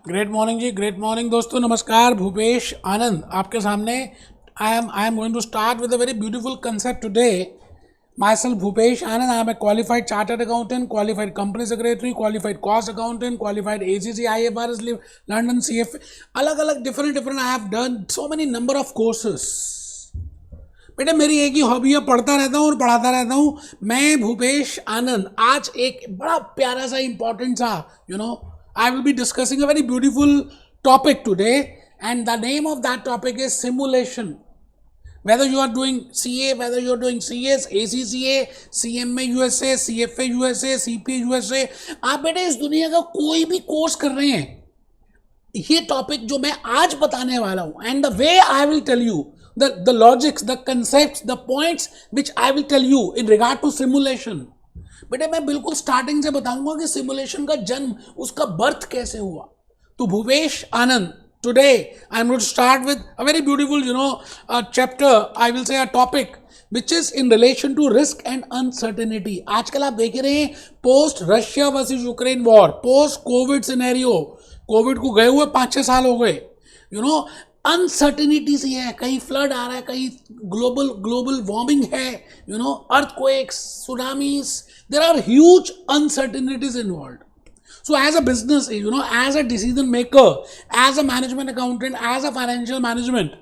Great morning जी, great morning दोस्तों, नमस्कार। भूपेश आनंद आपके सामने। I am going to start with a very beautiful concept today. My self Bhupesh Anand, I am a qualified chartered accountant, qualified company secretary, qualified cost accountant, qualified ACC IFRS London CF, अलग अलग different I have done so many number of courses. बेटे मेरी एक ही hobby है, पढ़ता रहता हूँ और पढ़ाता रहता हूँ। मैं भूपेश आनंद आज एक बड़ा प्यारा सा इंपॉर्टेंट सा I will be discussing a very beautiful topic today, and the name of that topic is simulation. Whether you are doing CA, whether you are doing CS, ACCA, CMA USA, CFA USA, CPA USA, आप बेटे इस दुनिया का कोई भी course कर रहे हैं, ये टॉपिक जो मैं आज बताने वाला हूं, and the way I will tell you the logics, the concepts, the points which I will tell you in regard to simulation. बेटे मैं बिल्कुल स्टार्टिंग से बताऊंगा कि सिमुलेशन का जन्म, उसका बर्थ कैसे हुआ। तो Bhupesh Anand, today I am going to start with a very beautiful chapter, I will say a topic which is in relation to risk and uncertainty. आजकल आप देख रहे हैं post Russia versus Ukraine war, post covid scenario, covid को गए हुए 5-6 साल हो गए, अनसर्टेनिटी सी है, कहीं फ्लड आ रहा है, कहीं ग्लोबल वार्मिंग है, earthquakes, tsunamis, there are huge uncertainties involved. So as a business, as a decision maker, as a management accountant, as a financial management,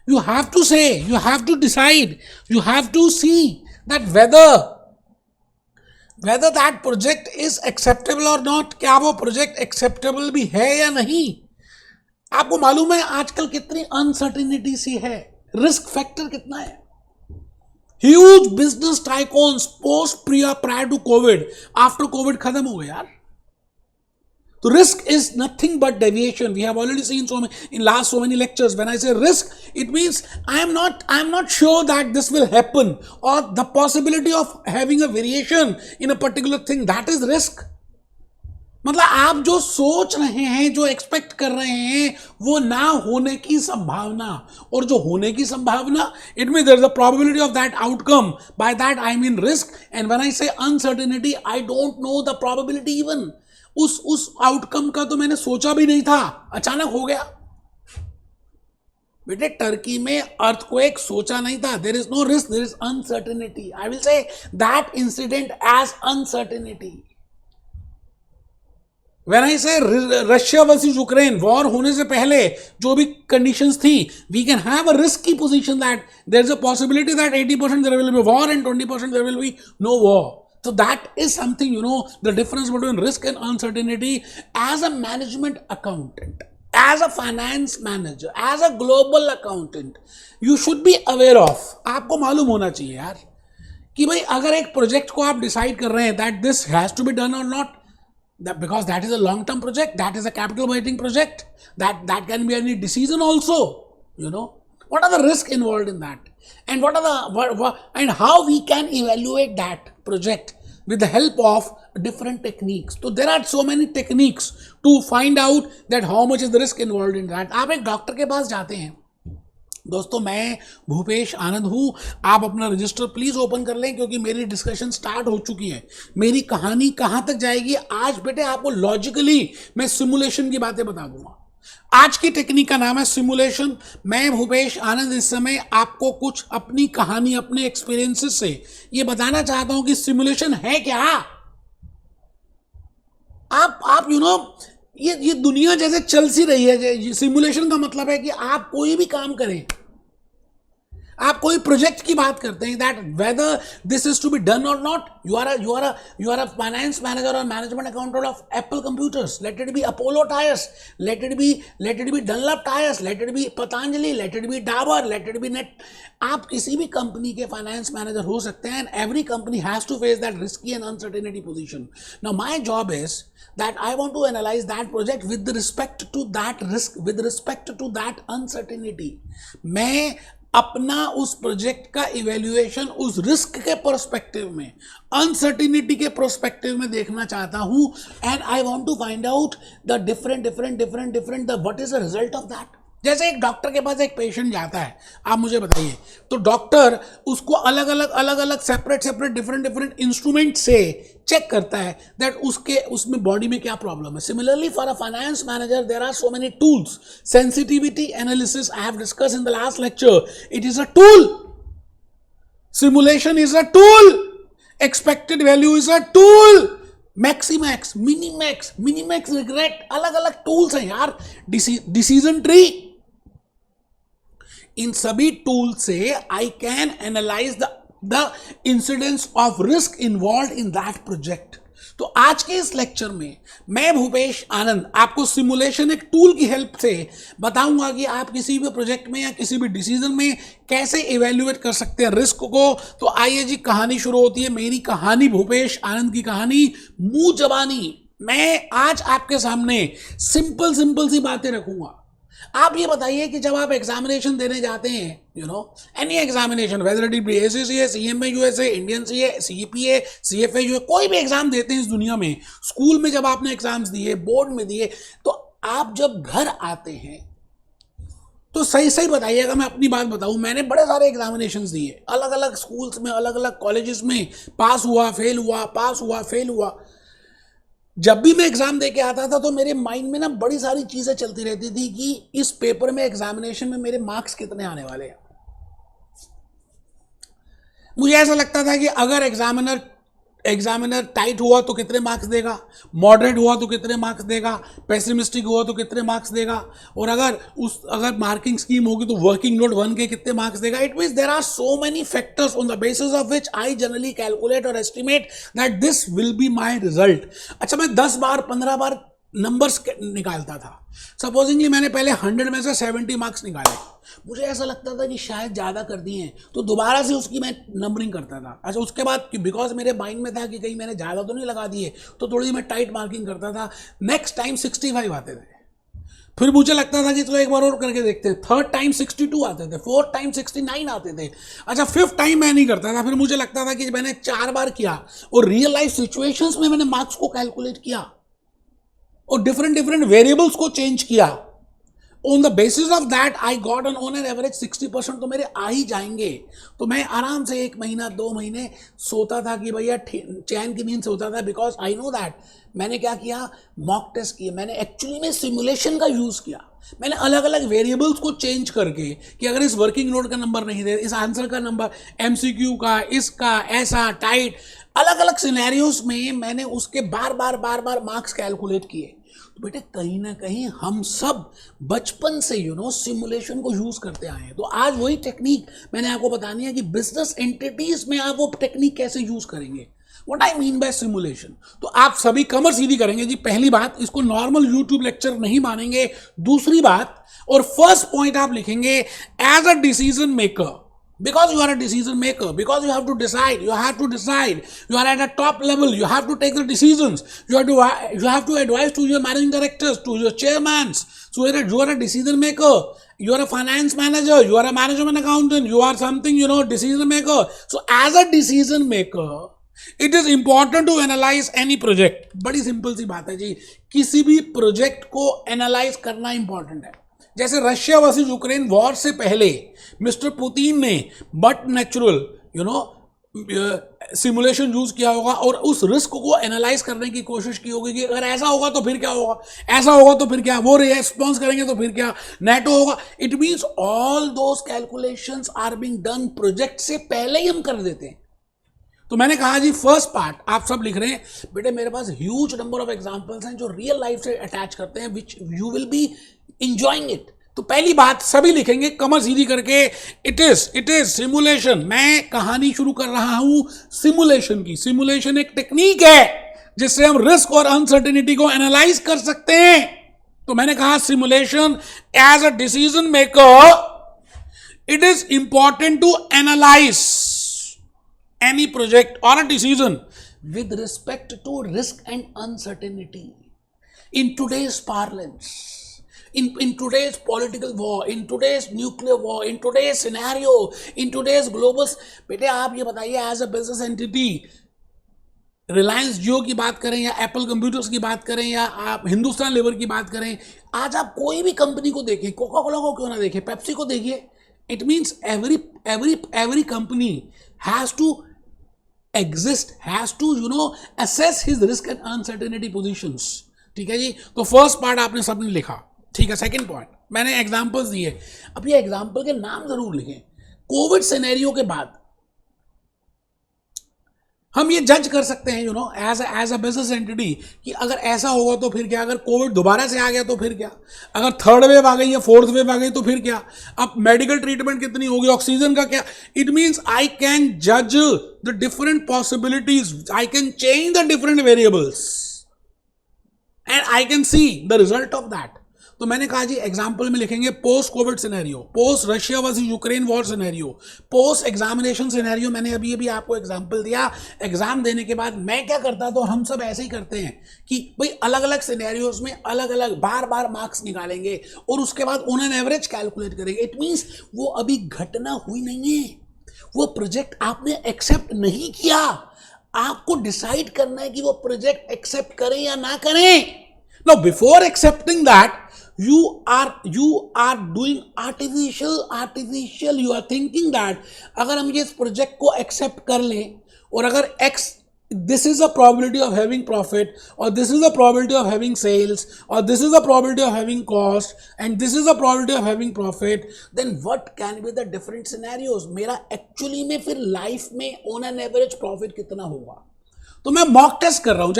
you have to say, you have to decide, you have to see that whether that project is acceptable or not. क्या वो project acceptable भी है या नहीं। आपको मालूम है आजकल कितनी अनसर्टेनिटी सी है, रिस्क फैक्टर कितना है। Huge business tycoons post prior to COVID, after COVID खत्म हो गए यार। तो risk is nothing but deviation. We have already seen in last so many lectures. When I say risk, it means I am not sure that this will happen, or the possibility of having a variation in a particular thing, that is risk. मतलब आप जो सोच रहे हैं, जो expect कर रहे हैं, वो ना होने की संभावना, और जो होने की संभावना, it means there is a probability of that outcome. By that I mean risk. And when I say uncertainty, I don't know the probability even. उस आउटकम का तो मैंने सोचा भी नहीं था, अचानक हो गया। बेटे टर्की में अर्थक्वेक सोचा नहीं था, there is no risk, there is uncertainty. I will say that incident as uncertainty. When I say Russia versus Ukraine, war होने से पहले जो भी कंडीशंस थी, we can have a risky position that there is a possibility that 80% there will be war and 20% there will be no war. So that is something, the difference between risk and uncertainty. As a management accountant, as a finance manager, as a global accountant, you should be aware of, आपको मालूम होना चाहिए यार कि भाई अगर एक project को आप डिसाइड कर रहे हैं that this has to be done or not, because that is a long-term project, that is a capital budgeting project, that can be any decision also. What are the risks involved in that, and what are and how we can evaluate that project with the help of different techniques. So there are so many techniques to find out that how much is the risk involved in that. आप एक doctor के पास जाते हैं, दोस्तों मैं भूपेश आनंद हूँ, आप अपना रजिस्टर प्लीज ओपन कर लें क्योंकि मेरी डिस्कशन स्टार्ट हो चुकी है। मेरी कहानी कहाँ तक जाएगी आज बेटे, आपको लॉजिकली मैं सिमुलेशन की बातें बता दूंगा। आज की टेक्निक का नाम है सिमुलेशन। मैं भूपेश आनंद इस समय आपको कुछ अपनी कहानी, अपने एक्सपीरियंसेस से ये बताना चाहता हूं कि सिमुलेशन है क्या। आप ये दुनिया जैसे चल सी रही है। सिमुलेशन का मतलब है कि आप कोई भी काम करें, आप कोई प्रोजेक्ट की बात करते हैं, that whether this is to be done और not. You are a finance manager और management accountant of Apple computers, let it be Apollo tyres, let it be Dunlop tyres, let it be Patanjali, let it be Dabur, let it be net. आप किसी भी company के finance manager हो सकते हैं, and every company has to face that risky and uncertainty position. Now my job is that I want to analyze that project with respect to that risk, with respect to that uncertainty. मैं अपना उस project का evaluation उस risk के perspective में, uncertainty के perspective में देखना चाहता हूं, and I want to find out the different what is the result of that. जैसे एक डॉक्टर के पास एक पेशेंट जाता है, आप मुझे बताइए, तो डॉक्टर उसको अलग अलग सेपरेट डिफरेंट इंस्ट्रूमेंट से चेक करता है दैट उसमें बॉडी में क्या प्रॉब्लम है. Similarly for a finance manager there are so many tools. Sensitivity analysis I have discuss in the last lecture. It is a tool. Simulation is a tool. Expected value is a tool. Maximax, minimax, regret, अलग अलग tools हैं यार. Decision tree, इन सभी tool से I can analyse the incidence of risk involve in that project. तो आज के इस लेक्चर में मैं भूपेश आनंद आपको सिमुलेशन एक टूल की हेल्प से बताऊंगा कि आप किसी भी प्रोजेक्ट में या किसी भी डिसीजन में कैसे इवेल्युएट कर सकते हैं रिस्क को. तो आइए जी, कहानी शुरू होती है. मेरी कहानी, भूपेश आनंद की कहानी, मुंह जबानी. मैं आज आपके सामने सिंपल सी बातें रखूंगा. आप ये बताइए कि जब आप एग्जामिनेशन देने जाते हैं, any examination, whether it be ACCA, CMA USA, Indian CA, CPA, CFA जो कोई भी एग्जाम देते हैं इस दुनिया में, स्कूल में जब आपने एग्जाम्स दिए, बोर्ड में दिए, तो आप जब घर आते हैं तो सही बताइएगा. मैं अपनी बात बताऊं, मैंने बड़े सारे एग्जामिनेशंस दिए, अलग अलग स्कूल्स में, अलग अलग कॉलेजेस में. पास हुआ, फेल हुआ, पास हुआ, फेल हुआ. जब भी मैं एग्जाम दे के आता था तो मेरे माइंड में ना बड़ी सारी चीजें चलती रहती थी कि इस पेपर में, एग्जामिनेशन में मेरे मार्क्स कितने आने वाले हैं. मुझे ऐसा लगता था कि अगर एग्जामिनर टाइट हुआ तो कितने मार्क्स देगा, मॉडरेट हुआ तो कितने मार्क्स देगा, पेसिमिस्टिक हुआ तो कितने मार्क्स देगा, और अगर मार्किंग स्कीम होगी तो वर्किंग नोट 1 के कितने मार्क्स देगा. It means there are so many factors on the basis of which I generally calculate और estimate that this will be my result. अच्छा, मैं 10 बार 15 बार नंबर्स निकालता था. सपोजिंगली मैंने पहले 100 में से 70 मार्क्स निकाले. मुझे ऐसा लगता था कि शायद ज़्यादा कर दिए हैं, तो दोबारा से उसकी मैं नंबरिंग करता था. अच्छा, उसके बाद बिकॉज मेरे माइंड में था कि कहीं मैंने ज़्यादा तो नहीं लगा दिए, तो थोड़ी मैं टाइट मार्किंग करता था. नेक्स्ट टाइम 65 आते थे. फिर मुझे लगता था कि चलो एक बार और करके देखते हैं. थर्ड टाइम 62 आते थे, फोर्थ टाइम 69 आते थे. अच्छा, फिफ्थ टाइम मैं नहीं करता था. फिर मुझे लगता था कि मैंने 4 बार किया और रियल लाइफ सिचुएशंस में मैंने मार्क्स को कैलकुलेट किया और डिफरेंट वेरिएबल्स को चेंज किया. On the basis of that I got on an average 60% तो मेरे आ ही जाएंगे. तो मैं आराम से 1 महीना 2 महीने सोता था कि भैया चैन की नींद सोता था. बिकॉज आई नो दैट मैंने क्या किया, मॉक टेस्ट किए. मैंने एक्चुअली में सिमुलेशन का यूज़ किया. मैंने अलग अलग वेरिएबल्स को चेंज करके कि अगर इस वर्किंग नोट का नंबर नहीं दे, इस आंसर का नंबर, MCQ का, इसका, ऐसा टाइट, अलग अलग सिनेरियोस में मैंने उसके बार बार मार्क्स कैलकुलेट किए. तो बेटे, कहीं ना कहीं हम सब बचपन से सिमुलेशन को यूज करते आए हैं. तो आज वही टेक्निक मैंने आपको बतानी है कि बिजनेस एंटिटीज में आप वो टेक्निक कैसे यूज करेंगे. What I mean by simulation. तो आप सभी कमर सीधी करेंगे जी. पहली बात, इसको नॉर्मल यूट्यूब लेक्चर नहीं मानेंगे. दूसरी बात, और फर्स्ट पॉइंट आप लिखेंगे as a decision maker. Because you are a decision maker, because you have to decide, you are at a top level, you have to take the decisions, you have to advise to your managing directors, to your chairmans. So you are a decision maker, you are a finance manager, you are a management accountant, you are something, decision maker. So as a decision maker, it is important to analyze any project. बड़ी simple सी बात है जी, किसी भी project को analyse करना important है. जैसे Russia versus Ukraine war से पहले मिस्टर पुतिन ने बट नेचुरल सिमुलेशन यूज किया होगा और उस रिस्क को एनालाइज करने की कोशिश की होगी कि अगर ऐसा होगा तो फिर क्या होगा, ऐसा होगा तो फिर क्या, वो रिस्पॉन्स करेंगे तो फिर क्या, नेटो होगा. It means all those calculations are being done. Project से पहले ही हम कर देते हैं. तो मैंने कहा जी, फर्स्ट पार्ट आप सब लिख रहे हैं. बेटे, मेरे पास ह्यूज नंबर ऑफ एग्जांपल्स हैं जो रियल लाइफ से अटैच करते हैं, which you will be enjoying it. तो पहली बात सभी लिखेंगे कमर सीधी करके, इट इज सिमुलेशन. मैं कहानी शुरू कर रहा हूं सिमुलेशन की. सिमुलेशन एक टेक्निक है जिससे हम रिस्क और अनसर्टेनिटी को एनालाइज कर सकते हैं. तो मैंने कहा simulation as a decision maker, it is important to analyse any project or a decision with respect to risk and uncertainty. In today's parlance, in today's political war, in today's nuclear war, in today's scenario, in today's global, बेटे आप ये बताइए, as a business entity, Reliance जियो की बात करें या Apple computers की बात करें या आप हिंदुस्तान लीवर की बात करें, आज आप कोई भी कंपनी को देखें, कोका कोला को क्यों ना देखें, पेप्सी को देखिए, it means every company has to exist, has to assess his risk and uncertainty positions. ठीक है जी, तो फर्स्ट पार्ट आपने सबने लिखा, ठीक है। सेकंड पॉइंट मैंने एग्जांपल्स दिए, अब ये एग्जांपल के नाम जरूर लिखें। कोविड सिनेरियो के बाद हम ये जज कर सकते हैं एज अ बिजनेस एंटिटी कि अगर ऐसा होगा तो फिर क्या, अगर कोविड दोबारा से आ गया तो फिर क्या, अगर थर्ड वेव आ गई या फोर्थ वेव आ गई तो फिर क्या, अब मेडिकल ट्रीटमेंट कितनी होगी, ऑक्सीजन का क्या। इट मीन्स आई कैन जज the different possibilities, I can change the different variables and I can see the result of that. तो मैंने कहा जी एग्जाम्पल में लिखेंगे post covid scenario, post Russia versus Ukraine war scenario, post examination scenario. मैंने अभी आपको example दिया, exam देने के बाद मैं क्या करता, तो हम सब ऐसे ही करते हैं कि भाई अलग अलग सिनेरियोज में अलग अलग बार बार मार्क्स निकालेंगे और उसके बाद ऑन एन एवरेज कैलकुलेट करेंगे। इट मीन्स वो अभी घटना हुई नहीं है, वो प्रोजेक्ट आपने एक्सेप्ट नहीं किया, आपको डिसाइड करना है कि वो प्रोजेक्ट एक्सेप्ट करें या ना करें। Now before accepting that you are doing artificial, you are thinking that अगर हम ये इस प्रोजेक्ट को एक्सेप्ट कर लें और अगर x, this is a probability of having profit, or this is a probability of having sales, or this is a probability of having cost, and this is a probability of having profit, then what can be the different scenarios? मेरा actually में फिर life में on an average profit कितना होगा। तो मैं mock test कर रहा हूं,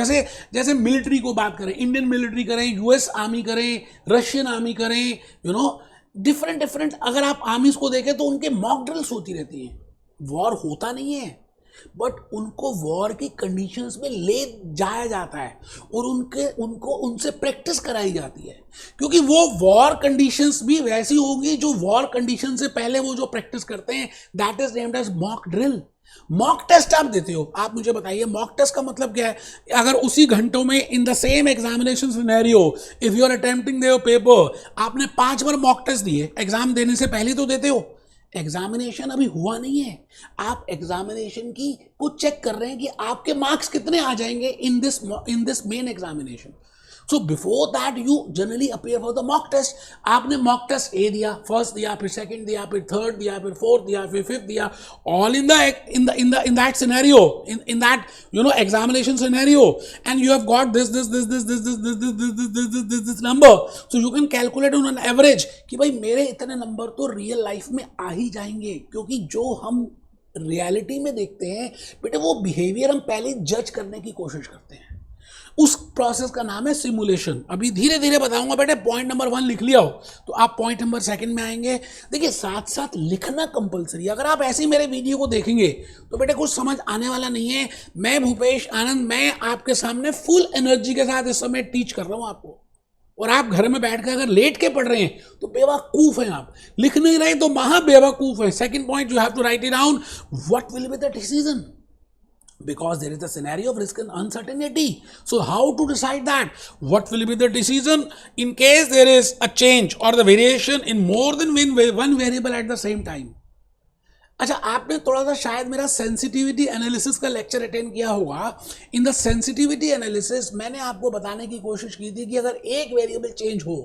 जैसे मिलिट्री को बात करें, इंडियन मिलिट्री करें, यूएस आर्मी करें, रशियन आर्मी करें, डिफरेंट अगर आप आर्मीज को देखें तो उनके मॉक ड्रिल्स होती रहती हैं। वॉर होता नहीं है बट उनको वॉर की कंडीशंस में ले जाया जाता है और उनको उनसे प्रैक्टिस कराई जाती है, क्योंकि वो वॉर कंडीशंस भी वैसी होगी जो वॉर कंडीशन से पहले वो जो प्रैक्टिस करते हैं, that is named as mock drill. Mock test आप देते हो, आप मुझे बताइए मॉक टेस्ट का मतलब क्या है। अगर उसी घंटों में in the same examination scenario if you are attempting their paper, आपने 5 बार मॉक टेस्ट दिए, एग्जाम देने से पहले तो देते हो, एग्जामिनेशन अभी हुआ नहीं है, आप एग्जामिनेशन की को चेक कर रहे हैं कि आपके मार्क्स कितने आ जाएंगे in this main examination. So before that you generally appear for the mock test. आपने मॉक टेस्ट ए दिया, फर्स्ट दिया, फिर सेकंड दिया, फिर थर्ड दिया, फिर फोर्थ दिया, फिर फिफ्थ दिया, all in that scenario, in that examination scenario, and you have got this number. So you can calculate on an average कि भाई मेरे इतने नंबर तो रियल लाइफ में आ ही जाएंगे, क्योंकि जो हम रियलिटी में देखते हैं बेटे वो बिहेवियर हम पहले जज करने की कोशिश करते हैं। उस प्रोसेस का नाम है सिमुलेशन। अभी धीरे धीरे बताऊंगा बेटे, पॉइंट नंबर 1 लिख लिया हो तो आप पॉइंट नंबर 2 में आएंगे। देखिए साथ साथ लिखना कंपलसरी, अगर आप ऐसे ही मेरे वीडियो को देखेंगे तो बेटे कुछ समझ आने वाला नहीं है। मैं भूपेश आनंद, मैं आपके सामने फुल एनर्जी के साथ इस समय टीच कर रहा हूं आपको, और आप घर में बैठ कर अगर लेट के पढ़ रहे हैं तो बेवकूफ हैं आप, लिख नहीं रहे तो महा बेवकूफ है। Second point, you have to write it down, what will be the decision, because there is a scenario of risk and uncertainty. So how to decide that? What will be the decision in case there is a change or the variation in more than one variable at the same time? अच्छा, आपने थोड़ा सा शायद मेरा sensitivity analysis का lecture attend किया होगा। In the sensitivity analysis मैंने आपको बताने की कोशिश की थी कि अगर एक वेरिएबल चेंज हो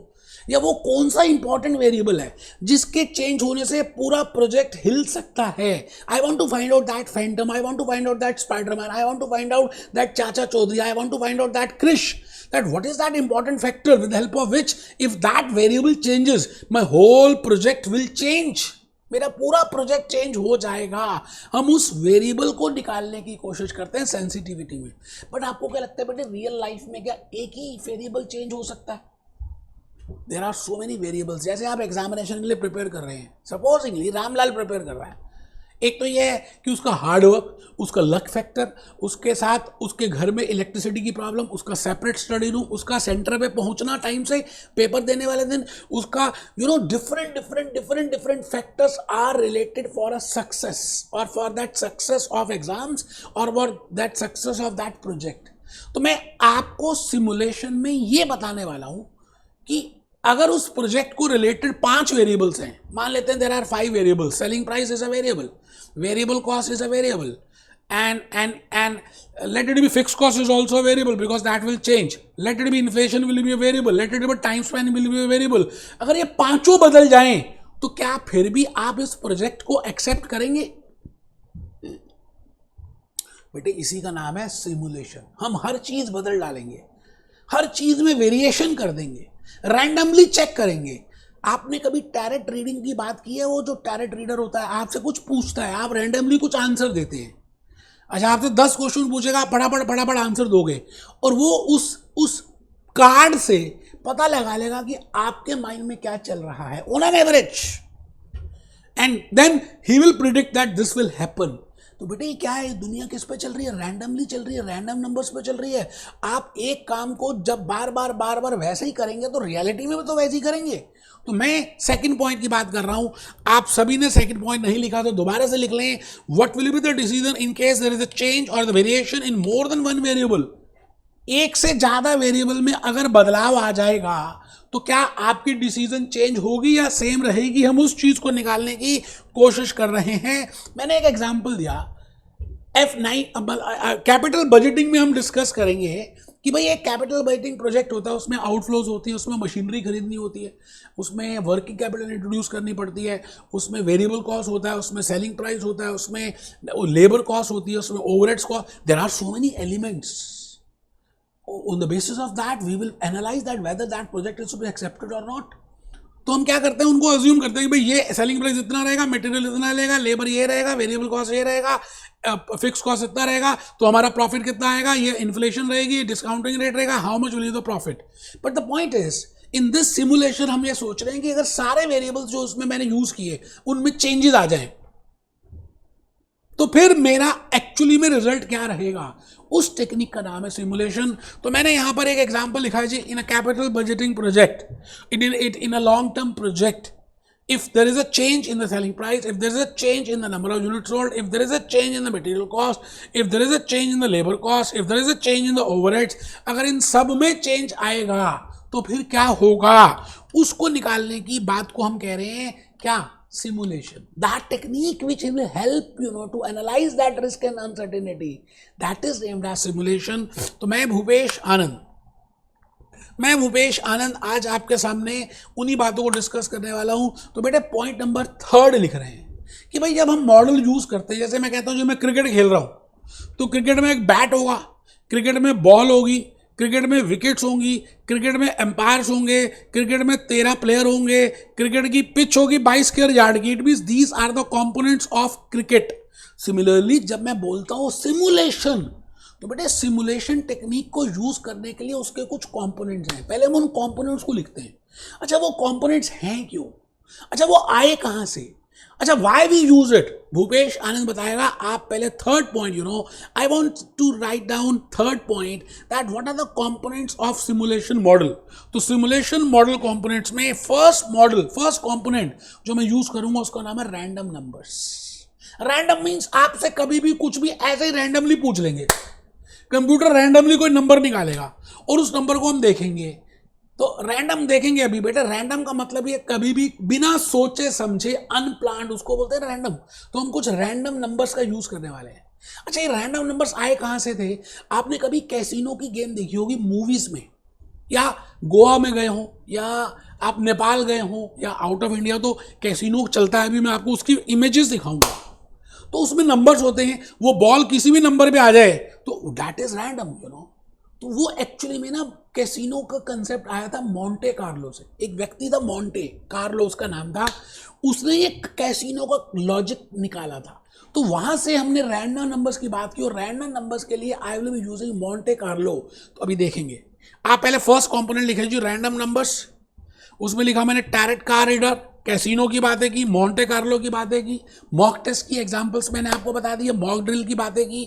या वो कौन सा इंपॉर्टेंट वेरिएबल है जिसके चेंज होने से पूरा प्रोजेक्ट हिल सकता है। I want to find out that Phantom, I want to find out that Spiderman, I want to find out that Chacha Chaudhary, I want to find out that Krish, that what is that important factor with the help of which if that variable changes my whole project will change, मेरा पूरा project change हो जाएगा। हम उस variable को निकालने की कोशिश करते हैं सेंसिटिविटी में। बट आपको क्या लगता है बेटे, रियल लाइफ में क्या एक ही वेरिएबल चेंज हो सकता है? There are so many variables. जैसे आप एग्जामिनेशन के लिए प्रिपेयर कर रहे हैं, सपोजिंगली रामलाल प्रिपेयर कर रहा है, एक तो ये है कि उसका हार्डवर्क, उसका लक फैक्टर, उसके साथ उसके घर में इलेक्ट्रिसिटी की प्रॉब्लम, उसका सेपरेट स्टडी रूम, उसका सेंटर पे पहुंचना टाइम से, पेपर देने वाले दिन, उसका different factors are related for a success और for that success of exams और for that success of that project. तो मैं आपको सिमुलेशन में ये बताने वाला हूं कि अगर उस प्रोजेक्ट को रिलेटेड 5 वेरिएबल्स हैं, मान लेते हैं there are 5 variables, selling price is a variable, variable cost is a variable, and let it be fixed cost is also a variable because that will change. Let it be inflation will be a variable. Let it be time span will be a variable. अगर ये पांचों बदल जाएं तो क्या फिर भी आप इस प्रोजेक्ट को एक्सेप्ट करेंगे? बेटे इसी का नाम है सिमुलेशन. हम हर चीज बदल डालेंगे, हर चीज में वेरिएशन कर देंगे, रैंडमली चेक करेंगे. आपने कभी टैरेट रीडिंग की बात की है? वो जो टैरेट रीडर होता है आपसे कुछ पूछता है, आप रैंडमली कुछ आंसर देते हैं. अच्छा, आपसे 10 क्वेश्चन पूछेगा, आप फटाफट आंसर दोगे और वो उस कार्ड से पता लगा लेगा कि आपके माइंड में क्या चल रहा है on an average, and then he will predict that this will happen. तो बेटे क्या है, दुनिया किस पे चल रही है? रैंडमली चल रही है, रैंडम नंबर्स पे चल रही है. आप एक काम को जब बार बार वैसे ही करेंगे तो रियलिटी में भी तो वैसे ही करेंगे. तो मैं सेकंड पॉइंट की बात कर रहा हूं. आप सभी ने सेकंड पॉइंट नहीं लिखा तो दोबारा से लिख लें. What will be the decision in case there is a change और the variation in more than one variable. एक से ज्यादा वेरिएबल में अगर बदलाव आ जाएगा तो क्या आपकी डिसीजन चेंज होगी या सेम रहेगी? हम उस चीज को निकालने की कोशिश कर रहे हैं. मैंने एक एग्जांपल दिया F9. कैपिटल बजटिंग में हम डिस्कस करेंगे कि भाई एक कैपिटल बजटिंग प्रोजेक्ट होता है, उसमें आउटफ्लोज होती है, उसमें मशीनरी खरीदनी होती है, उसमें वर्किंग कैपिटल इंट्रोड्यूस करनी पड़ती है, उसमें वेरिएबल कॉस्ट होता है, उसमें सेलिंग प्राइस होता है, उसमें लेबर कॉस्ट होती है, उसमें overheads cost. There are so many elements. On the basis of that, we will analyze that whether that project is to be accepted or not. तो हम क्या करते हैं, उनको अज्यूम करते हैं कि भाई ये सेलिंग प्राइस इतना रहेगा, मटेरियल इतना रहेगा, लेबर ये रहेगा, वेरिएबल कॉस्ट ये रहेगा, फिक्स कॉस्ट इतना रहेगा, तो हमारा प्रॉफिट कितना आएगा, ये इन्फ्लेशन रहेगी, डिस्काउंटिंग रेट रहेगा, how much will be the profit. But the point is in this simulation हम ये सोच रहे हैं कि अगर सारे वेरिएबल्स जो उसमें मैंने यूज किए उनमें चेंजेस आ जाएं तो फिर मेरा एक्चुअली में रिजल्ट क्या रहेगा. उस टेक्निक का नाम है सिमुलेशन. तो मैंने यहां पर एक एग्जांपल लिखा है जी. In a capital budgeting project, in a long term project, if there is a change in the selling price, if there is a change in the number of units sold, if there is a change in the material cost, if there is a change in the labor cost, if there is a change in the overheads, अगर इन सब में change आएगा तो फिर क्या होगा, उसको निकालने की बात को हम कह रहे हैं क्या? Simulation. That technique which will help to analyze that risk and uncertainty, that is named as simulation. तो मैं भूपेश आनंद आज आपके सामने उन्हीं बातों को डिस्कस करने वाला हूं. तो बेटे पॉइंट नंबर 3 लिख रहे हैं कि भाई जब हम मॉडल यूज करते हैं, जैसे मैं कहता हूं जो मैं क्रिकेट खेल रहा हूं तो क्रिकेट में एक बैट होगा, क्रिकेट में बॉल होगी, क्रिकेट में विकेट्स होंगी, क्रिकेट में एम्पायर्स होंगे, क्रिकेट में 13 प्लेयर होंगे, क्रिकेट की पिच होगी 22 स्क्वायर यार्ड की. It means these are the components of cricket. Similarly जब मैं बोलता हूं सिमुलेशन, तो बेटे सिमुलेशन टेक्निक को यूज करने के लिए उसके कुछ कंपोनेंट्स हैं. पहले हम उन कंपोनेंट्स को लिखते हैं. अच्छा, वो कंपोनेंट्स हैं क्यों? अच्छा, वो आए कहां से? अच्छा, why we use it, Bhupesh Anand बताएगा. आप पहले third point, I want to write down third point that what are the components of simulation model. तो सिमुलेशन मॉडल कंपोनेंट्स में फर्स्ट कंपोनेंट जो मैं यूज करूंगा उसका नाम है रैंडम नंबर्स. रैंडम मींस आपसे कभी भी कुछ भी ऐसे ही रैंडमली पूछ लेंगे. कंप्यूटर रैंडमली कोई नंबर निकालेगा और उस नंबर को हम देखेंगे. तो रैंडम देखेंगे. अभी बेटा रैंडम का मतलब ये कभी भी बिना सोचे समझे अनप्लान्ड, उसको बोलते हैं रैंडम. तो हम कुछ रैंडम नंबर्स का यूज करने वाले हैं. अच्छा, ये रैंडम नंबर्स आए कहां से थे? आपने कभी कैसीनो की गेम देखी होगी मूवीज में, या गोवा में गए हो, या आप नेपाल गए हो, या आउट ऑफ इंडिया तो कैसीनो चलता है. अभी मैं आपको उसकी इमेजेस दिखाऊंगा. तो उसमें नंबर्स होते हैं, वो बॉल किसी भी नंबर पे आ जाए तो दैट इज रैंडम. तो वो एक्चुअली में ना कैसीनो का कंसेप्ट आया था मोंटे कार्लो से. एक व्यक्ति था मोंटे कार्लो उसका नाम था, उसने ये कैसीनो का लॉजिक निकाला था. तो वहां से हमने रैंडम नंबर्स की बात की और रैंडम नंबर्स के लिए I will be using Monte Carlo. तो अभी देखेंगे. आप पहले फर्स्ट कंपोनेंट लिखे जी रैंडम नंबर्स. उसमें लिखा मैंने टैरेट कार रीडर, कैसीनो की बातें की, मोंटे कार्लो की बातें की, मॉक टेस्ट की एग्जांपल्स मैंने आपको बता दी, मॉक ड्रिल की बातें की,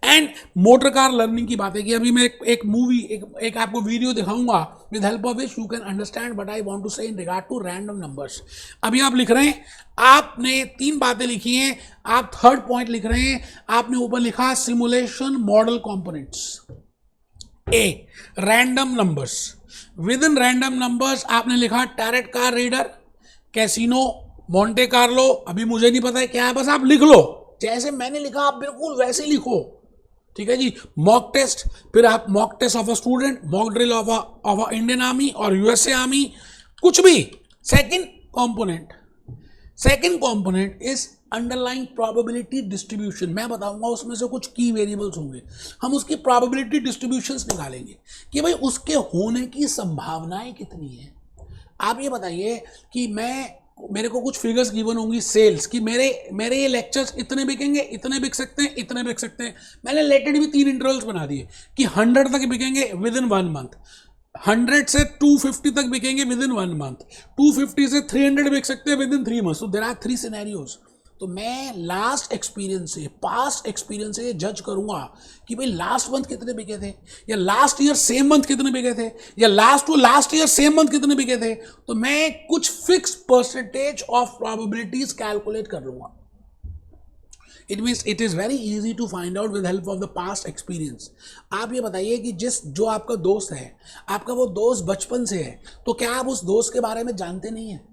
एंड मोटर कार लर्निंग की बातें की. अभी मैं एक मूवी एक आपको वीडियो दिखाऊंगा with help of which you can understand what I want to say in regard to random numbers. अभी आप लिख रहे हैं, आपने 3 बातें लिखी हैं, आप थर्ड पॉइंट लिख रहे हैं. आपने ऊपर लिखा simulation model components. A random numbers. With in random numbers आपने लिखा tarot car reader, casino, Monte Carlo. अभी मुझे नहीं पता है क्या है, बस आप लिख लो. जैसे मैंने लिखा आप बिल्कुल वैसे ही लिखो, ठीक है जी। मॉक टेस्ट, फिर आप mock test of a student, mock drill of a Indian army और यूएसए आर्मी, कुछ भी। Second component is underlying probability distribution. मैं बताऊंगा उसमें से कुछ की वेरिएबल्स होंगे, हम उसकी प्रोबेबिलिटी डिस्ट्रीब्यूशंस निकालेंगे कि भाई उसके होने की संभावनाएं कितनी है। आप ये बताइए कि मेरे को कुछ फिगर्स गिवन होंगी सेल्स की, मेरे ये लेक्चर्स इतने बिकेंगे, इतने बिक सकते हैं, इतने बिक सकते हैं। मैंने लेटेड भी 3 इंटरवल्स बना दिए कि 100 तक बिकेंगे विद इन 1 मंथ, 100 से 250 तक बिकेंगे विद इन 1 मंथ, 250 से 300 बिक सकते हैं विद इन 3 मंथ। तो देयर आर 3 सिनेरियोज। तो मैं पास्ट एक्सपीरियंस से जज करूंगा कि भाई लास्ट मंथ कितने बिके थे, या लास्ट ईयर सेम मंथ कितने बिके थे, या लास्ट ईयर सेम मंथ कितने बिके थे। तो मैं कुछ fix percentage of probabilities calculate कर लूंगा। It means it is very easy to find out with help of the past experience. आप ये बताइए कि जो आपका दोस्त है, आपका वो दोस्त बचपन से है, तो क्या आप उस दोस्त के बारे में जानते नहीं हैं?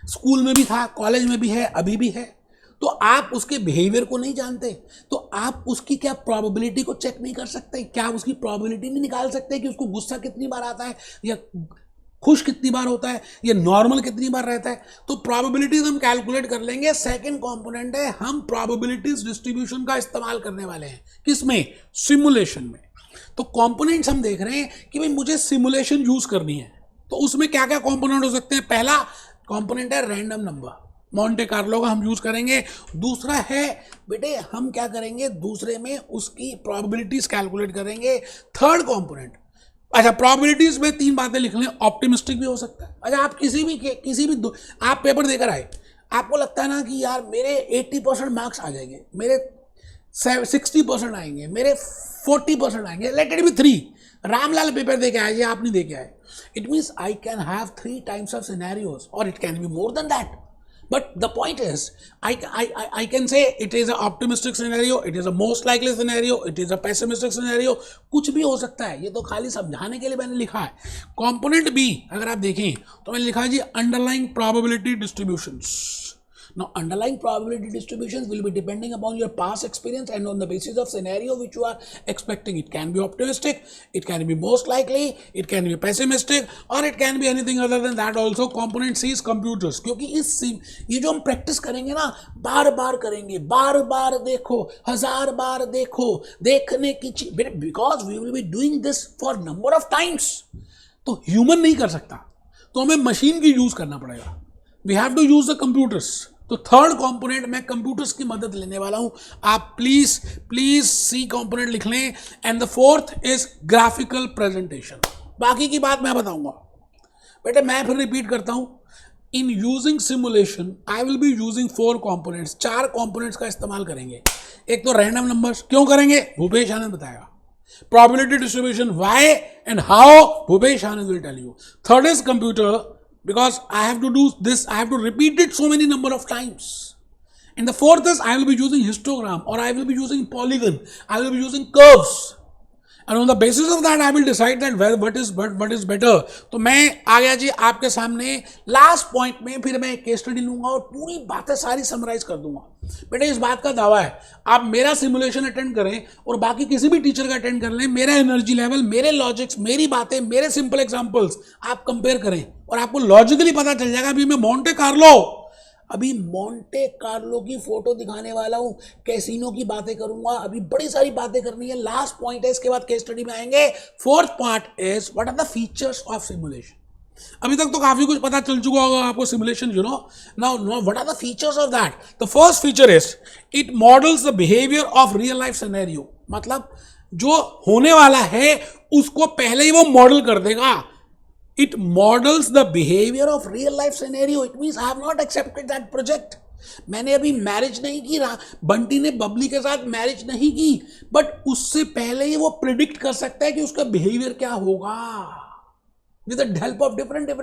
स्कूल में भी था, कॉलेज में भी है, अभी भी है, तो आप उसके बिहेवियर को नहीं जानते, तो आप उसकी क्या प्रोबेबिलिटी को चेक नहीं कर सकते? क्या आप उसकी प्रोबेबिलिटी नहीं निकाल सकते कि उसको गुस्सा कितनी बार आता है, या खुश कितनी बार होता है, या नॉर्मल कितनी बार रहता है? तो प्रोबेबिलिटीज हम कैलकुलेट कर लेंगे। सेकंड कंपोनेंट है, हम प्रोबेबिलिटीज डिस्ट्रीब्यूशन का इस्तेमाल करने वाले हैं। किसमें? सिमुलेशन में। तो कंपोनेंट्स हम देख रहे हैं कि भाई मुझे सिमुलेशन यूज करनी है, तो उसमें क्या क्या कंपोनेंट हो सकते हैं। पहला कंपोनेंट है रैंडम नंबर, मोंटे कार्लो का हम यूज करेंगे। दूसरा है बेटे हम क्या करेंगे, दूसरे में उसकी प्रोबेबिलिटीज कैलकुलेट करेंगे। थर्ड कंपोनेंट, अच्छा प्रोबेबिलिटीज में 3 बातें लिख लें, ऑप्टिमिस्टिक भी हो सकता है। अच्छा आप किसी भी आप पेपर देकर आए, आपको लगता है ना कि यार मेरे 80% मार्क्स आ जाएंगे, मेरे 60% आएंगे, मेरे 40% आएंगे, let it be 3। Ramlal paper दे के आए जी, आप नहीं दे के आए। It means I can have 3 times of scenarios, और it can be more than that. But the point is, I can say it is an optimistic scenario, it is a most likely scenario, it is a pessimistic scenario, कुछ भी हो सकता है। ये तो खाली समझाने के लिए मैंने लिखा है। Component B अगर आप देखें तो मैंने लिखा है जी underlying probability distributions. Now underlying probability distributions will be depending upon your past experience and on the basis of scenario which you are expecting. It can be optimistic, it can be most likely, it can be pessimistic, or it can be anything other than that also. Component C is computers, क्योंकि ये जो हम practice करेंगे ना, बार बार करेंगे, बार बार देखो, 1000 बार देखो, देखने की चीज, because we will be doing this for number of times. तो ह्यूमन नहीं कर सकता, तो हमें मशीन की यूज करना पड़ेगा। We have to use the computers. तो थर्ड कंपोनेंट मैं कंप्यूटर्स की मदद लेने वाला हूं। आप प्लीज सी कंपोनेंट लिख लें। And the fourth is graphical presentation. बाकी की बात मैं बताऊंगा बेटे, मैं फिर रिपीट करता हूं। In using simulation I will be using 4 components, 4 components का इस्तेमाल करेंगे। एक तो रैंडम नंबर्स, क्यों करेंगे भूपेश आनंद बताएगा। Probability distribution, why and how, Bhupesh Anand will tell you. Third is computer, because I have to do this, I have to repeat it so many number of times. And the fourth is I will be using histogram, or I will be using polygon, I will be using curves, and on the basis of that I will decide that what is better. तो मैं आ गया जी आपके सामने last point में। फिर मैं एक case study लूंगा और पूरी बातें सारी समराइज कर दूंगा। बेटे इस बात का दावा है, आप मेरा सिमुलेशन अटेंड करें और बाकी किसी भी टीचर का अटेंड कर लें, मेरा एनर्जी लेवल, मेरे लॉजिक्स, मेरी बातें, मेरे सिंपल एग्जांपल्स आप कंपेयर करें और आपको लॉजिकली पता चल जाएगा। अभी मैं मोंटे कार्लो की फोटो दिखाने वाला हूं, कैसीनो की बातें करूंगा, अभी बड़ी सारी बातें करनी है। लास्ट पॉइंट है, इसके बाद केस स्टडी में आएंगे। Fourth part is what are the features of simulation. अभी तक तो काफी कुछ पता चल चुका होगा आपको simulation, you know. Now what are the features of that? The first feature is it models the behaviour of real life scenario. मतलब जो होने वाला है उसको पहले ही वो मॉडल कर देगा। It models the behavior of real life scenario. It means I have not accepted that project. मैंने अभी मैरिज नहीं की, बंटी ने बबली के साथ मैरिज नहीं की, बट उससे पहले ही वो प्रिडिक्ट कर सकता है कि उसका बिहेवियर क्या होगा with the help of different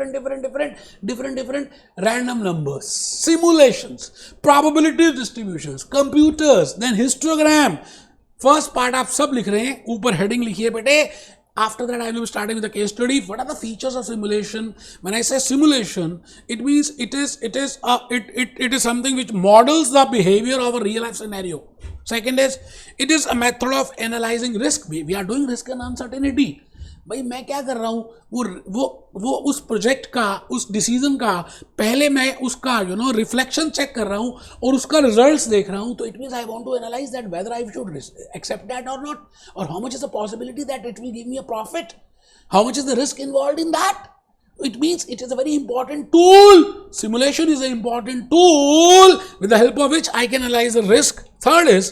random numbers, simulations, probability distributions, computers, then histogram. First part आप सब लिख रहे हैं, ऊपर हेडिंग लिखिए बेटे, After that, I will be starting with the case study. What are the features of simulation? When I say simulation, it means it is something which models the behavior of a real life scenario. Second is, it is a method of analyzing risk. We are doing risk and uncertainty. भाई मैं क्या कर रहा हूँ, वो उस project का, उस डिसीजन का पहले मैं उसका रिफ्लेक्शन चेक कर रहा हूँ और उसका रिजल्ट्स देख रहा हूँ. तो it means I want to analyse that whether I should accept that और नॉट, और how much is the possibility that it will give me a profit, how much is the risk involved in that. It means it is a very important tool. Simulation is an important tool with the help of which I can analyze the risk. Third is,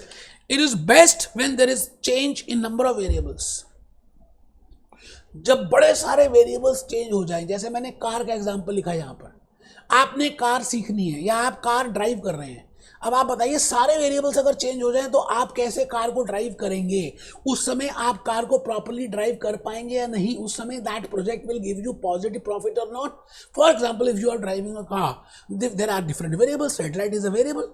it is best when there is change in number of variables. जब बड़े सारे variables change हो जाएं, जैसे मैंने car का example लिखा है यहाँ पर, आपने कार सीखनी है या आप कार ड्राइव कर रहे हैं. अब आप बताइए सारे वेरिएबल्स अगर चेंज हो जाएं तो आप कैसे कार को ड्राइव करेंगे. उस समय आप कार को प्रॉपर्ली ड्राइव कर पाएंगे या नहीं. उस समय that project will give you positive profit और not. For example, if you are driving a car, there are different variables. Red light is a variable,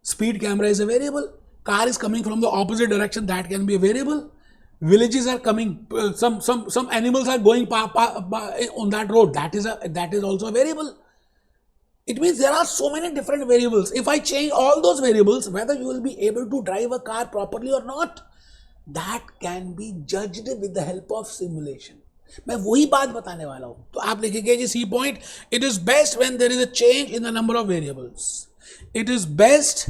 speed camera is a variable, car is coming from the opposite direction, that can be a variable. Villages are coming, some animals are going on that road, that is also a variable. It means there are so many different variables. If I change all those variables, whether you will be able to drive a car properly or not, that can be judged with the help of simulation. मैं वही बात बताने वाला हूं. तो आप लिखेंगे जी C point, it is best when there is a change in the number of variables. It is best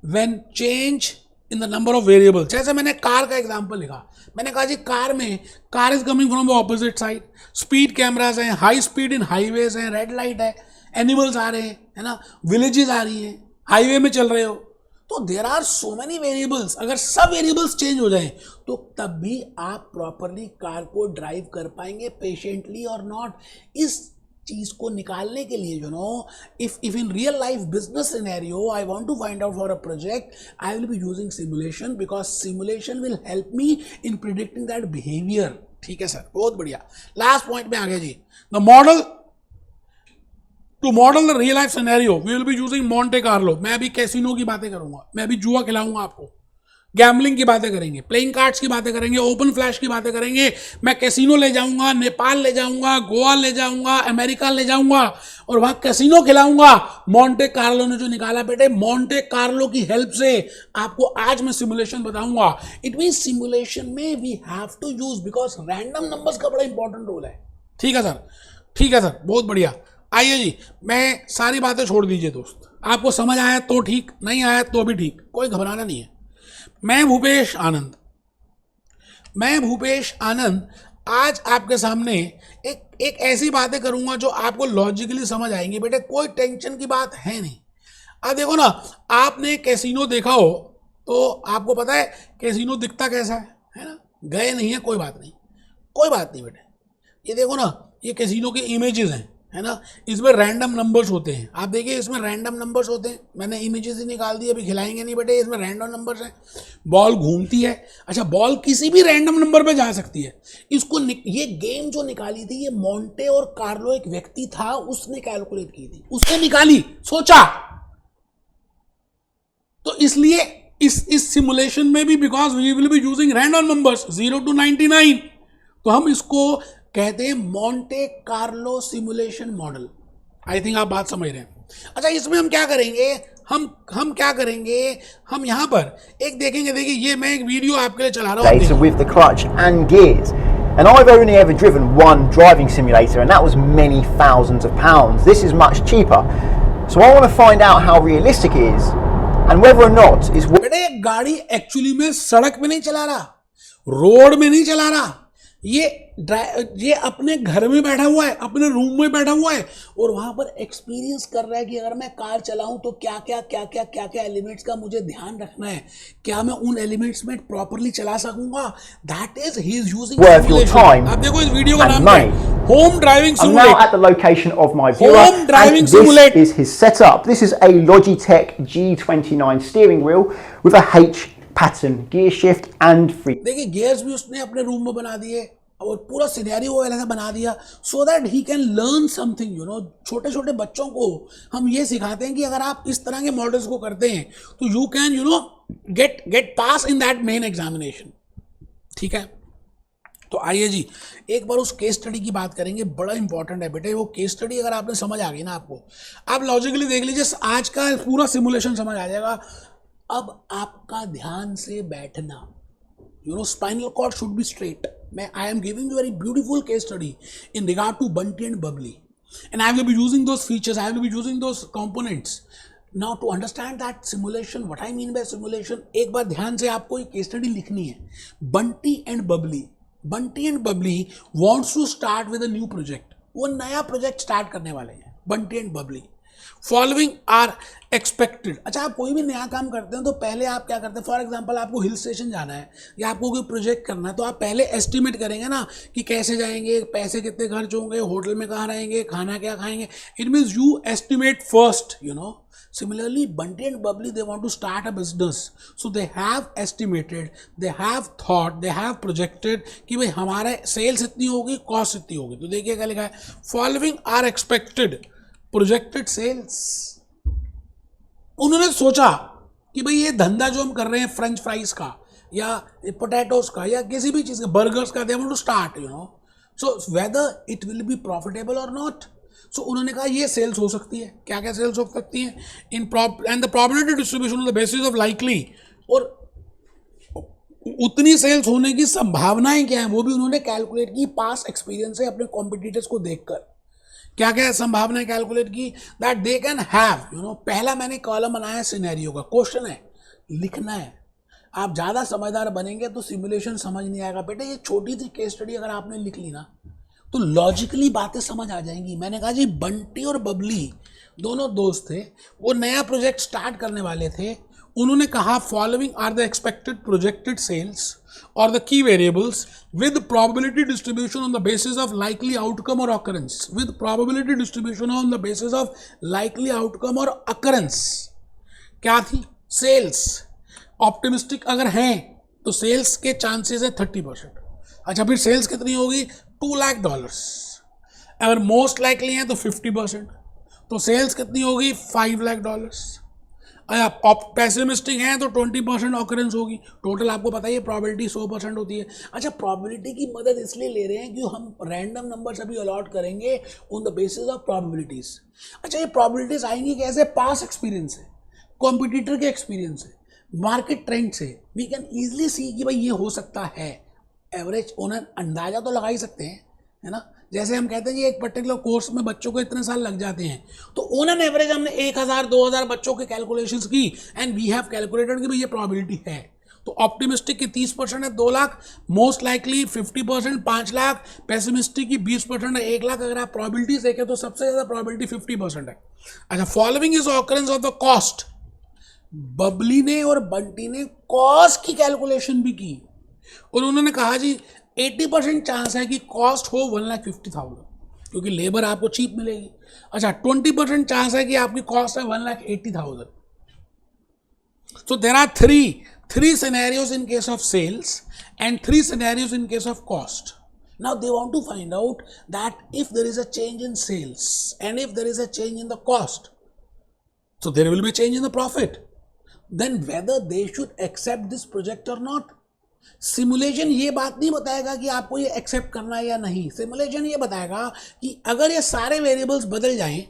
when change in the number of variables. जैसे मैंने कार का एग्जांपल लिखा, मैंने कहा जी car is coming from the opposite side, speed cameras हैं, high speed in highways हैं, red light है, एनिमल्स आ रहे हैं, है ना, विलेजेस आ रही हैं, हाईवे में चल रहे हो. तो there are so many variables. अगर सब वेरिएबल्स चेंज हो जाएं तो तब भी आप प्रॉपरली कार को ड्राइव कर पाएंगे पेशेंटली और नॉट. इस चीज को निकालने के लिए if in real life business scenario I want to find out for a project, I will be using simulation because simulation will help me in predicting that behavior. ठीक है सर, बहुत बढ़िया. लास्ट पॉइंट में आ गया जी. The model to model the real life scenario we will be using Monte Carlo. मैं अभी कैसीनो की बातें करूंगा, मैं अभी जुआ खिलाऊंगा आपको, गैम्बलिंग की बातें करेंगे, प्लेइंग कार्ड्स की बातें करेंगे, ओपन फ्लैश की बातें करेंगे. मैं कैसीनो ले जाऊंगा, नेपाल ले जाऊंगा, गोवा ले जाऊंगा, अमेरिका ले जाऊंगा और वहां कैसीनो खिलाऊंगा. मॉन्टे कार्लो ने जो निकाला बेटे, मॉन्टे कार्लो की हेल्प से आपको आज मैं सिमुलेशन बताऊंगा. इट मीन सिमुलेशन में we have to use, because random numbers का बड़ा इंपॉर्टेंट रोल है. ठीक है सर, ठीक है सर, बहुत बढ़िया. आइए जी, मैं सारी बातें छोड़ दीजिए दोस्त. आपको समझ आया तो ठीक, नहीं आया तो भी ठीक, कोई घबराना नहीं है. मैं भूपेश आनंद आज आपके सामने एक ऐसी बातें करूंगा जो आपको लॉजिकली समझ आएंगी. बेटे कोई टेंशन की बात है नहीं. अब देखो ना, आपने कैसीनो देखा हो तो आपको पता है कैसीनो दिखता कैसा है ना. गए नहीं है, कोई बात नहीं, कोई बात नहीं बेटे. ये देखो ना, ये कैसीनो के इमेजेस हैं, है ना. इसमें रैंडम नंबर्स होते हैं. आप देखिए इसमें रैंडम नंबर्स होते हैं. मैंने इमेजेस ही निकाल दिए, अभी खिलाएंगे नहीं बेटे. इसमें रैंडम नंबर्स हैं, बॉल घूमती है. अच्छा, बॉल किसी भी रैंडम नंबर पे जा सकती है. इसको ये गेम जो निकाली थी, ये मॉन्टे और कार्लो एक व्यक्ति था, उसने कैलकुलेट की थी, उसने निकाली, सोचा. तो इसलिए इस सिमुलेशन में भी, because we will be using random numbers 0 to 99, तो हम इसको कहते हैं Monte Carlo simulation model. I think आप बात समझ रहे हैं. अच्छा, इसमें हम क्या करेंगे, हम क्या करेंगे, हम यहाँ पर एक देखेंगे. देखिए, ये मैं एक वीडियो आपके लिए चला रहा हूँ with the clutch and gears. And I've only ever driven one driving simulator, and that was many thousands of pounds. This is much cheaper. So I want to find out how realistic it is and whether or not it's. बेटे, गाड़ी actually में सड़क में नहीं चला रहा, road में नहीं चला रहा. ये अपने घर में बैठा हुआ है, अपने रूम में बैठा हुआ है और वहां पर एक्सपीरियंस कर रहा है कि अगर मैं कार चलाऊं तो क्या क्या एलिमेंट्स का मुझे ध्यान रखना है, क्या मैं उन एलिमेंट्स में प्रॉपर्ली चला सकूंगा. That is he is using simulation. आप देखो इस वीडियो का नाम है home driving simulator. I'm now at the location of my viewer, and this is his setup. This is a Logitech G29 steering wheel with a H pattern gear shift and free. देखिए, gears भी उसने अपने room में बना दिए और पूरा scenario ऐसा बना दिया so that he can learn something. छोटे छोटे बच्चों को हम ये सिखाते हैं कि अगर आप इस तरह के मॉडल्स को करते हैं तो you can get pass in that main examination. ठीक है, तो आइए जी एक बार उस केस स्टडी की बात करेंगे, बड़ा इंपॉर्टेंट है बेटे। वो केस स्टडी अगर आपने समझ आ गई ना, आपको आप लॉजिकली देख लीजिए, आज का पूरा सिमुलेशन समझ आ जाएगा। अब आपका ध्यान से बैठना, spinal cord should be straight. मैं I am giving you very beautiful case study in regard to Bunty and Babli, and I will be using those features, I will be using those components. Now to understand that simulation, what I mean by simulation, एक बार ध्यान से आपको एक case study लिखनी है। Bunty and Babli, Bunty and Babli wants to start with a new project, वो नया project start करने वाले हैं Bunty and Babli. Following are expected. अच्छा, आप कोई भी नया काम करते हैं तो पहले आप क्या करते हैं, फॉर एग्जांपल आपको हिल स्टेशन जाना है या आपको कोई प्रोजेक्ट करना है, तो आप पहले एस्टिमेट करेंगे ना कि कैसे जाएंगे, पैसे कितने खर्च होंगे, होटल में कहाँ रहेंगे, खाना क्या खाएंगे। It means you estimate first, Similarly, Bunty and Bubbly, they want to start a business, so they have estimated, they have thought, they have projected कि भाई हमारे सेल्स इतनी होगी, कॉस्ट इतनी होगी। तो देखिए क्या लिखा है, following are expected projected sales. उन्होंने सोचा कि भाई ये धंधा जो हम कर रहे हैं फ्रेंच फ्राइज का या पोटैटोज का या किसी भी चीज़ का, बर्गर्स का, they want to start, so whether it will be profitable और नॉट। सो उन्होंने कहा ये सेल्स हो सकती है, क्या क्या सेल्स हो सकती है, and the probability distribution on the basis of likely, और उतनी सेल्स होने की संभावनाएं क्या है वो भी उन्होंने कैलकुलेट की पास्ट एक्सपीरियंस से, अपने कॉम्पिटिटर्स को देखकर। क्या क्या संभावनाएं कैलकुलेट की, दैट दे कैन हैव, पहला मैंने कॉलम बनाया सिनेरियो का, क्वेश्चन है, लिखना है। आप ज़्यादा समझदार बनेंगे तो सिमुलेशन समझ नहीं आएगा बेटे। ये छोटी सी केस स्टडी अगर आपने लिख ली ना तो लॉजिकली बातें समझ आ जाएंगी। मैंने कहा जी बंटी और बबली दोनों दोस्त थे, वो नया प्रोजेक्ट स्टार्ट करने वाले थे। उन्होंने कहा following are the expected projected sales or the key variables with probability distribution on the basis of likely outcome or occurrence, with probability distribution on the basis of likely outcome or occurrence। क्या थी, sales optimistic अगर हैं तो sales के chances है 30%। अच्छा, फिर sales कितनी होगी, $2 लाख। अगर मोस्ट लाइकली हैं तो 50%, तो सेल्स कितनी होगी, $5 लाख। आप पेसिमिस्टिक हैं तो 20% ऑकरेंस होगी। टोटल आपको पता है प्रोबेबिलिटी 100% होती है। अच्छा, प्रोबेबिलिटी की मदद इसलिए ले रहे हैं कि हम रैंडम नंबर्स अभी अलॉट करेंगे on the basis of probabilities. अच्छा, ये प्रोबेबिलिटीज आएंगी कैसे, पास एक्सपीरियंस है, कॉम्पिटिटर के एक्सपीरियंस है, मार्केट ट्रेंड से वी कैन ईजिली सी कि भाई ये हो सकता है। एवरेज ओनर अंदाजा तो लगा ही सकते हैं, है ना। जैसे हम कहते हैं कि एक पर्टिकुलर कोर्स में बच्चों को इतने साल लग जाते हैं, तो ऑन एन एवरेज हमने 1000-2000 बच्चों के कैलकुलेशंस की एंड वी हैव कैलकुलेटेड कि भाई ये प्रोबेबिलिटी है। तो ऑप्टिमिस्टिक की 30% है 2 lakh, most likely 50% 5 lakh, pessimistic की 20% है 1 लाख। अगर आप प्रोबेबिलिटी देखें तो सबसे ज़्यादा प्रोबेबिलिटी 50% है। अच्छा, following is occurrence of the cost. Babli ने और बंटी ने कॉस्ट की कैलकुलेशन भी की और उन्होंने कहा जी 80% चांस है कि कॉस्ट हो 1,50,000 क्योंकि लेबर आपको चीप मिलेगी। अच्छा, 20% चांस है कि आपकी कॉस्ट है 1,80,000। So there are three scenarios in case of sales and 3 scenarios in case of cost. Now they want to find out that if there is a change in sales and if there is a change in the cost, so there will be a change in the profit, then whether they should accept this project or not. Simulation ये बात नहीं बताएगा कि आपको ये accept करना है या नहीं। सिमुलेशन ये बताएगा कि अगर ये सारे वेरिएबल्स बदल जाएं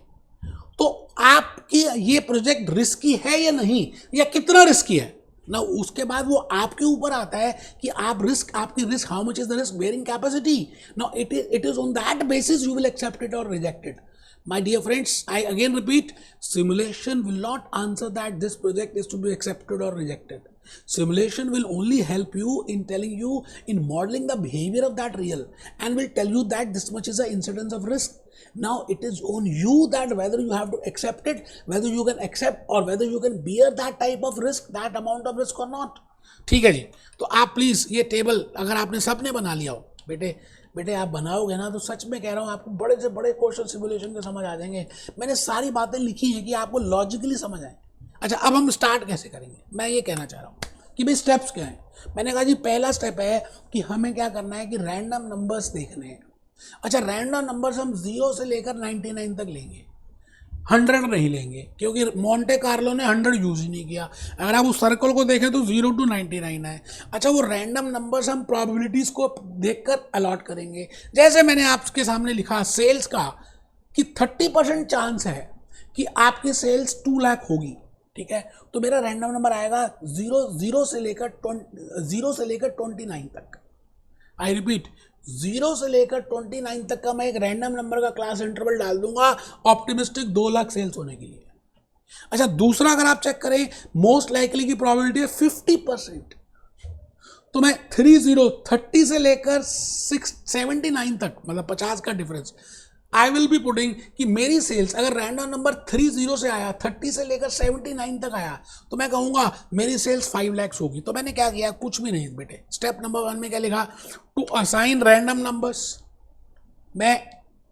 तो आपकी ये प्रोजेक्ट रिस्की है या नहीं, या कितना रिस्की है ना। उसके बाद वो आपके ऊपर आता है कि आप आपकी risk, how much is the risk bearing capacity. Now it is on that basis you will accept it और reject it. My dear friends, I again repeat, simulation will not answer that this project is to be accepted or rejected. Simulation will only help you in telling you, in modeling the behavior of that real, and will tell you that this much is the incidence of risk. Now it is on you that whether you have to accept it, whether you can accept or whether you can bear that type of risk, that amount of risk or not. ठीक है जी, तो आप please ये table अगर आपने सबने बना लिया हो, बेटे आप बनाओगे ना तो सच में कह रहा हूँ आपको बड़े से बड़े क्वेश्चन सिमुलेशन के समझ आ जाएंगे। मैंने सारी बातें लिखी हैं कि आपको लॉजिकली समझ आए। अच्छा, अब हम स्टार्ट कैसे करेंगे, मैं ये कहना चाह रहा हूँ कि भाई स्टेप्स क्या हैं। मैंने कहा जी पहला स्टेप है कि हमें क्या करना है कि रैंडम नंबर्स देखने हैं। अच्छा, रैंडम नंबर्स हम 0 से लेकर 99 तक लेंगे। 100 नहीं लेंगे, क्योंकि मोंटे कार्लो ने 100 यूज ही नहीं किया। अगर आप उस सर्कल को देखें तो 0 to 99 है। अच्छा, वो रैंडम नंबर्स हम प्रोबेबिलिटीज को देखकर अलॉट करेंगे। जैसे मैंने आपके सामने लिखा सेल्स का कि 30% चांस है कि आपकी सेल्स 2 लाख होगी, ठीक है, तो मेरा रैंडम नंबर आएगा 0 से लेकर 29 तक। आई रिपीट, 0 से लेकर 29 तक का मैं एक रैंडम नंबर का क्लास इंटरवल डाल दूंगा ऑप्टिमिस्टिक 2 लाख सेल्स होने के लिए। अच्छा, दूसरा अगर आप चेक करें, मोस्ट लाइकली की प्रोबेबिलिटी है 50%, तो मैं 30 से लेकर 79 तक, मतलब 50 का difference, I will be putting कि मेरी सेल्स अगर रैंडम नंबर 30 से आया, 30 से लेकर 79 तक आया, तो मैं कहूंगा मेरी सेल्स 5 लाख होगी। तो मैंने क्या किया, कुछ भी नहीं बेटे। स्टेप नंबर 1 में क्या लिखा, टू असाइन रैंडम नंबर्स, मैं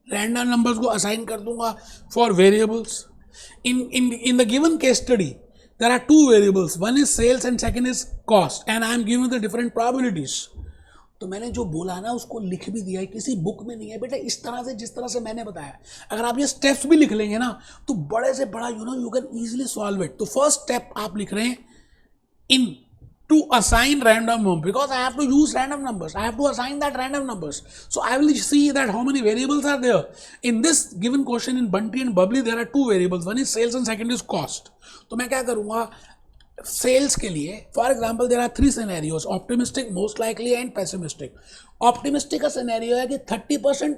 रैंडम नंबर्स को असाइन कर दूंगा for variables. In the given case study there are 2 variables, one is sales and second is cost, and I am giving the different probabilities. तो मैंने जो बोला ना उसको लिख भी दिया है, किसी बुक में नहीं है बेटा, इस तरह से जिस तरह से मैंने बताया। अगर आप ये स्टेप्स भी लिख लेंगे ना तो बड़े से बड़ा you can easily solve it. तो फर्स्ट स्टेप आप लिख रहे हैं in to assign random number, because I have to use random numbers, I have to assign that random numbers, so I will see that how many variables are there in this given question. In Bunty and Babli there are 2 variables, one is sales and second is cost. तो मैं क्या करूंगा, sales के लिए for example there are 3 scenarios, optimistic, most likely and pessimistic. Optimistic का scenario है कि 30%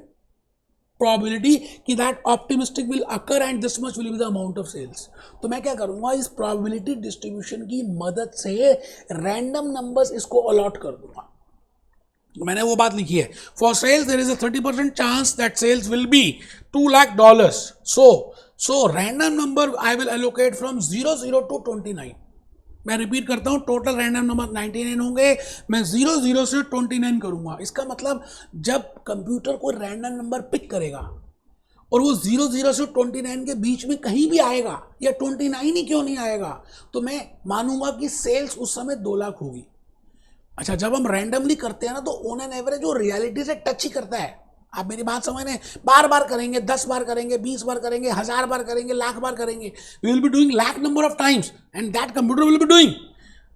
probability कि that optimistic will occur and this much will be the amount of sales. तो मैं क्या करूंगा, इस प्रोबेबिलिटी डिस्ट्रीब्यूशन की मदद से रैंडम नंबर्स इसको अलॉट कर दूंगा। मैंने वो बात लिखी है, for sales there is a 30% chance that sales will be $2 lakh. So random number I will allocate from 00 to 29। मैं रिपीट करता हूं, टोटल रैंडम नंबर 99 होंगे, मैं 00 से 29 करूंगा। इसका मतलब जब कंप्यूटर कोई रैंडम नंबर पिक करेगा और वो 00 से 29 के बीच में कहीं भी आएगा, या 29 ही क्यों नहीं आएगा, तो मैं मानूंगा कि सेल्स उस समय 2 लाख होगी। अच्छा, जब हम रैंडमली करते हैं ना तो ऑन एन एवरेज वो रियलिटी से टच ही करता है। आप मेरी बात समझ रहे हैं, बार बार करेंगे, 10 बार करेंगे, 20 बार करेंगे, 1000 बार करेंगे, लाख बार करेंगे, we will be doing lakh number of times and that computer will be doing.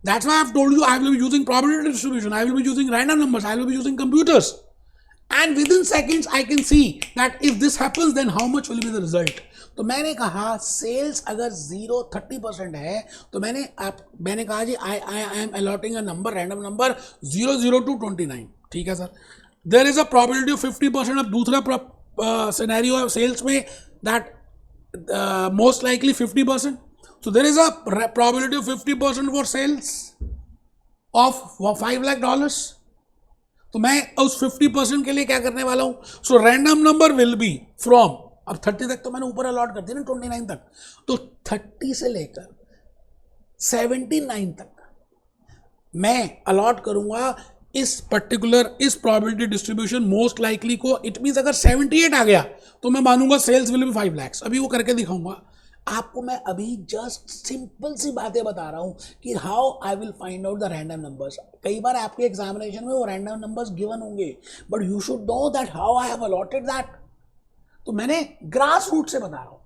That's why I've told you I will be using probability distribution, I will be using random numbers, I will be using computers, and within seconds I can see that if this happens then how much will be the result. तो मैंने कहा sales अगर 30% है तो मैंने कहा जी I am allotting a number, random number 00 to 29, ठीक है sir. There is a probability of 50%। अब दूसरा सिनेरियो है सेल्स में that most likely 50%, so there is a probability of 50% for sales of $5 lakh. तो मैं उस 50% के लिए क्या करने वाला हूं, सो random number will be from, अब 30 तक तो मैंने ऊपर अलॉट कर दिया ना 29 तक, तो 30 से लेकर 79 तक मैं अलॉट करूंगा इस पर्टिकुलर, इस प्रोबेबिलिटी डिस्ट्रीब्यूशन मोस्ट लाइकली को। इट मीन्स अगर 78 आ गया तो मैं मानूंगा सेल्स विल बी 5 लाख। अभी वो करके दिखाऊंगा आपको। मैं अभी जस्ट सिंपल सी बातें बता रहा हूं कि how I will find out the random numbers. कई बार आपके एग्जामिनेशन में वो रैंडम नंबर्स गिवन होंगे, but you should know that how I have allotted that. तो मैंने ग्रास रूट से बता रहा हूं।